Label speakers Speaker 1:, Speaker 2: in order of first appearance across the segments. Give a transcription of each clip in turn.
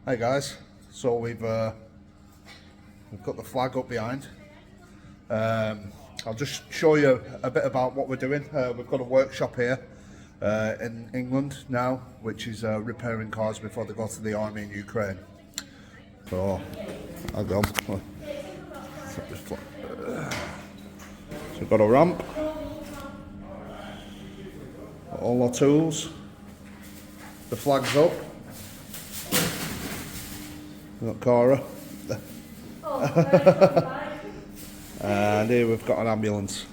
Speaker 1: Hey guys, so we've got the flag up behind. I'll just show you a bit about what we're doing. We've got a workshop here in England now, which is repairing cars before they go to the army in Ukraine. So I'll go. So we've got a ramp, all our tools, the flag's up. We've got Cara. And here we've got an ambulance,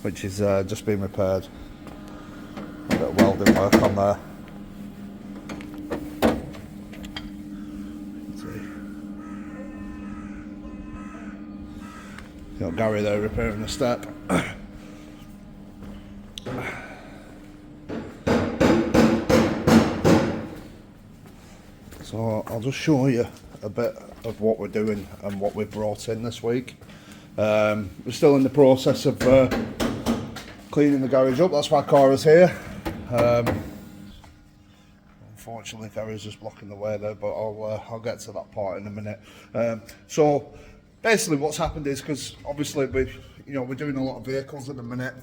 Speaker 1: which is just being repaired. A bit of welding work on there. You got Gary there repairing the step. So I'll just show you a bit of what we're doing and what we've brought in this week. We're still in the process of cleaning the garage up. That's why Cara's here. Unfortunately, Gary's just blocking the way there, but I'll get to that part in a minute. So basically, what's happened is, because obviously we're doing a lot of vehicles at the minute.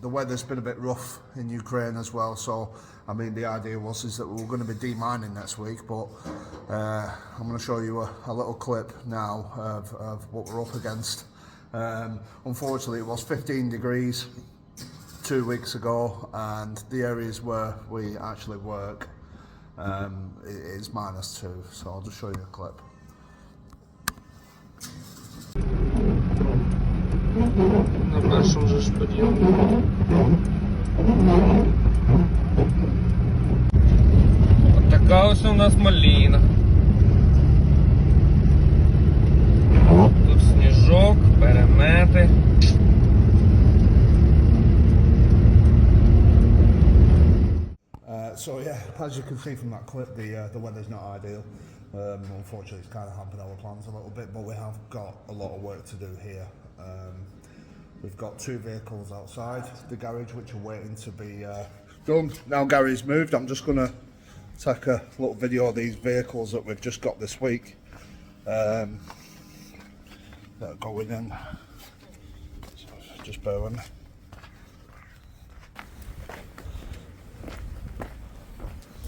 Speaker 1: The weather's been a bit rough in Ukraine as well, so I mean the idea is that we're going to be demining next week, but I'm going to show you a little clip now of what we're up against. Unfortunately, it was 15 degrees 2 weeks ago, and the areas where we actually work it is -2, so I'll just show you a clip.
Speaker 2: На нашем же стадионе. Вот така ось у нас малина. Тут сніжок, перемети.
Speaker 1: So yeah, as you can see from that clip, the weather's not ideal. Unfortunately, it's kind of hampered our plans a little bit, but we have got a lot of work to do here. We've got 2 vehicles outside the garage which are waiting to be done. Now Gary's moved, I'm just going to take a little video of these vehicles that we've just got this week that are going in. So just bear with me.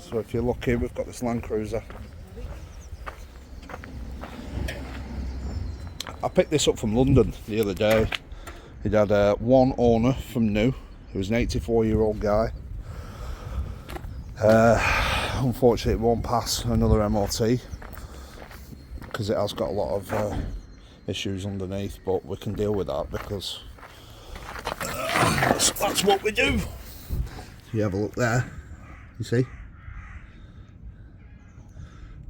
Speaker 1: So if you're lucky, we've got this Land Cruiser. I picked this up from London the other day. It had one owner from new, who was an 84-year-old guy. Unfortunately, it won't pass another MOT because it has got a lot of issues underneath, but we can deal with that because that's what we do. You have a look there, you see?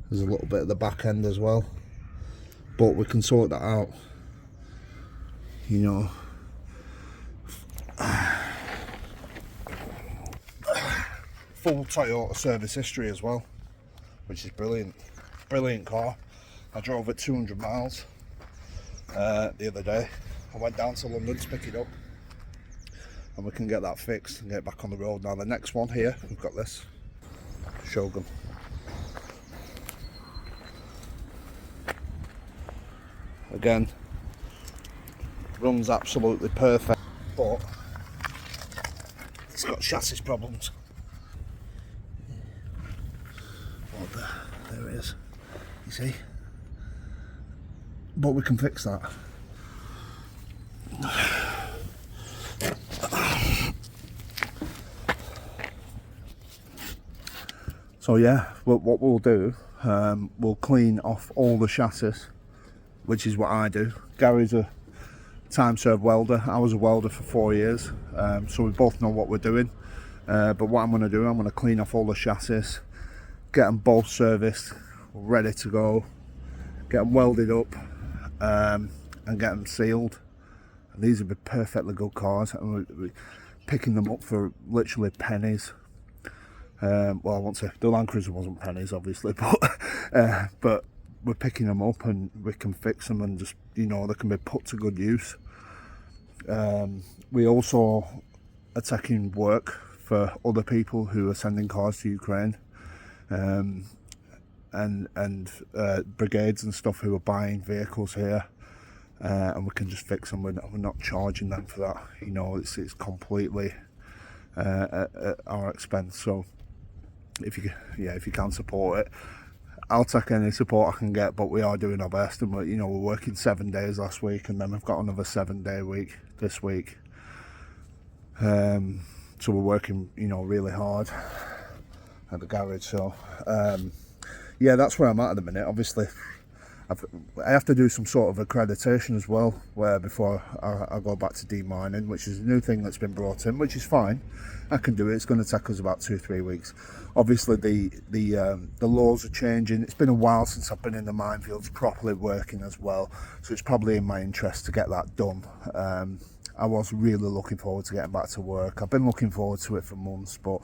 Speaker 1: There's a little bit at the back end as well, but we can sort that out, you know. Full Toyota service history as well, which is brilliant. Brilliant car. I drove it 200 miles the other day. I went down to London to pick it up, and we can get that fixed and get back on the road. Now the next one here, we've got this Shogun. Again, runs absolutely perfect, but it's got chassis problems. Well, there it is, you see? But we can fix that. So yeah, what we'll do, we'll clean off all the chassis, which is what I do. Gary's a time-served welder. I was a welder for 4 years, so we both know what we're doing. But what I'm going to do, I'm going to clean off all the chassis, get them both serviced, ready to go, get them welded up, and get them sealed. And these would be perfectly good cars, and we're picking them up for literally pennies. Well, I won't say the Land Cruiser wasn't pennies, obviously, but we're picking them up and we can fix them and just, you know, they can be put to good use. We also are taking work for other people who are sending cars to Ukraine. and brigades and stuff who are buying vehicles here, and we can just fix them. We're not charging them for that. You know, it's completely at our expense. So if you can support it, I'll take any support I can get. But we are doing our best, and we're working 7 days last week, and then we've got another 7-day week this week. So we're working, really hard at the garage. So yeah, that's where I'm at the minute. Obviously, I have to do some sort of accreditation as well, before I go back to demining, which is a new thing that's been brought in, which is fine. I can do it. It's going to take us about 2-3 weeks. Obviously, the laws are changing. It's been a while since I've been in the minefields properly working as well, so it's probably in my interest to get that done. I was really looking forward to getting back to work. I've been looking forward to it for months, but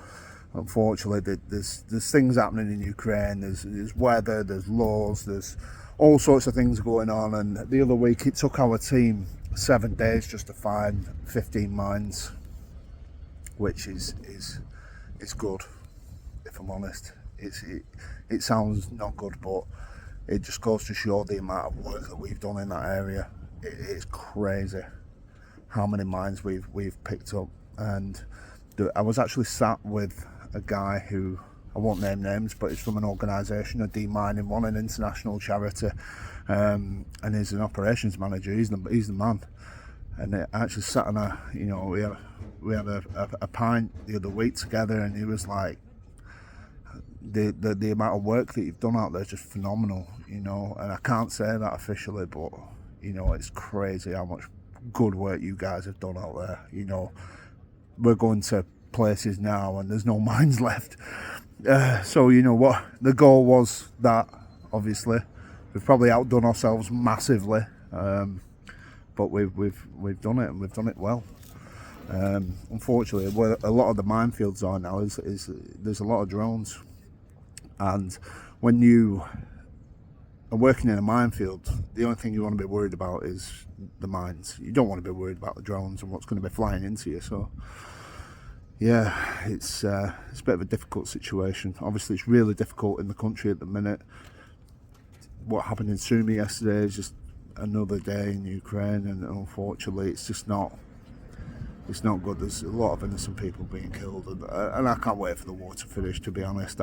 Speaker 1: unfortunately, there's things happening in Ukraine. There's weather, there's laws, there's all sorts of things going on. And the other week, it took our team 7 days just to find 15 mines, which is good, if I'm honest. It sounds not good, but it just goes to show the amount of work that we've done in that area. It is crazy how many mines we've picked up. And I was actually sat with a guy who, I won't name names, but he's from an organisation, a Demining one, an international charity, and he's an operations manager. He's the man. And I actually sat on we had a pint the other week together, and he was like, the amount of work that you've done out there is just phenomenal, and I can't say that officially, but it's crazy how much good work you guys have done out there. We're going to places now and there's no mines left, so what the goal was, that obviously we've probably outdone ourselves massively, but we've done it, and we've done it well. Unfortunately, where a lot of the minefields are now is there's a lot of drones, and when you are working in a minefield, the only thing you want to be worried about is the mines. You don't want to be worried about the drones and what's going to be flying into you. So yeah, it's a bit of a difficult situation. Obviously, it's really difficult in the country at the minute. What happened in Sumy yesterday is just another day in Ukraine, and unfortunately, it's not good. There's a lot of innocent people being killed, and I can't wait for the war to finish, to be honest.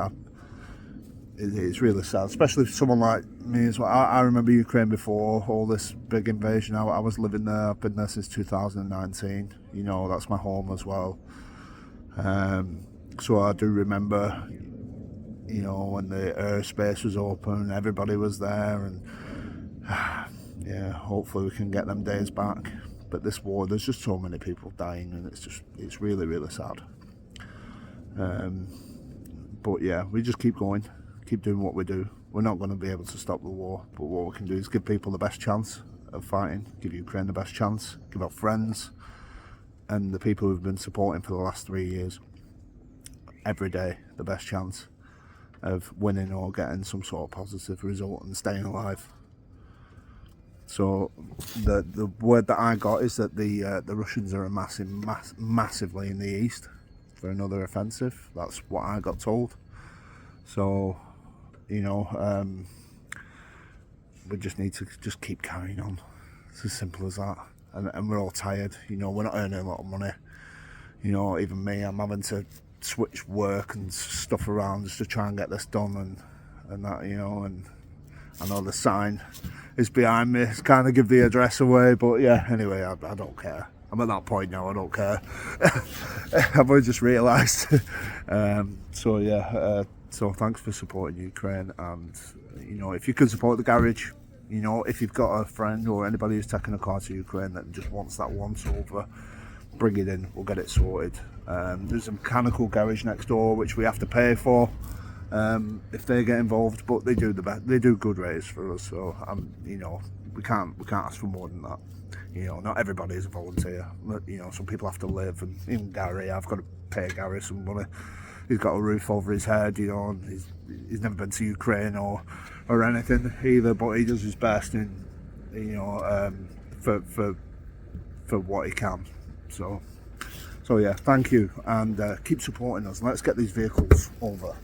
Speaker 1: It's really sad, especially for someone like me as well. I remember Ukraine before all this big invasion. I was living there. I've been there since 2019. That's my home as well. So I do remember, when the airspace was open, everybody was there, and yeah, hopefully we can get them days back. But this war, there's just so many people dying, and it's really, really sad. But yeah, we just keep going, keep doing what we do. We're not going to be able to stop the war, but what we can do is give people the best chance of fighting, give Ukraine the best chance, give our friends and the people who've been supporting for the last 3 years every day the best chance of winning or getting some sort of positive result and staying alive. So the word that I got is that the Russians are amassing massively in the east for another offensive. That's what I got told. So we just need to just keep carrying on. It's as simple as that. And we're all tired. We're not earning a lot of money. Even me, I'm having to switch work and stuff around just to try and get this done and that. And I know the sign is behind me. It's kind of give the address away, but yeah. Anyway, I don't care. I'm at that point now. I don't care. I've only just realised. So yeah. So thanks for supporting Ukraine, and if you can support the garage. If you've got a friend or anybody who's taking a car to Ukraine that just wants that once over, bring it in, we'll get it sorted. There's a mechanical garage next door which we have to pay for if they get involved, but they do good rates for us, so we can't ask for more than that. Not everybody is a volunteer. Some people have to live, and even Gary, I've got to pay Gary some money. He's got a roof over his head, and he's never been to Ukraine or anything either, but he does his best in for what he can. So yeah, thank you, and keep supporting us. Let's get these vehicles over.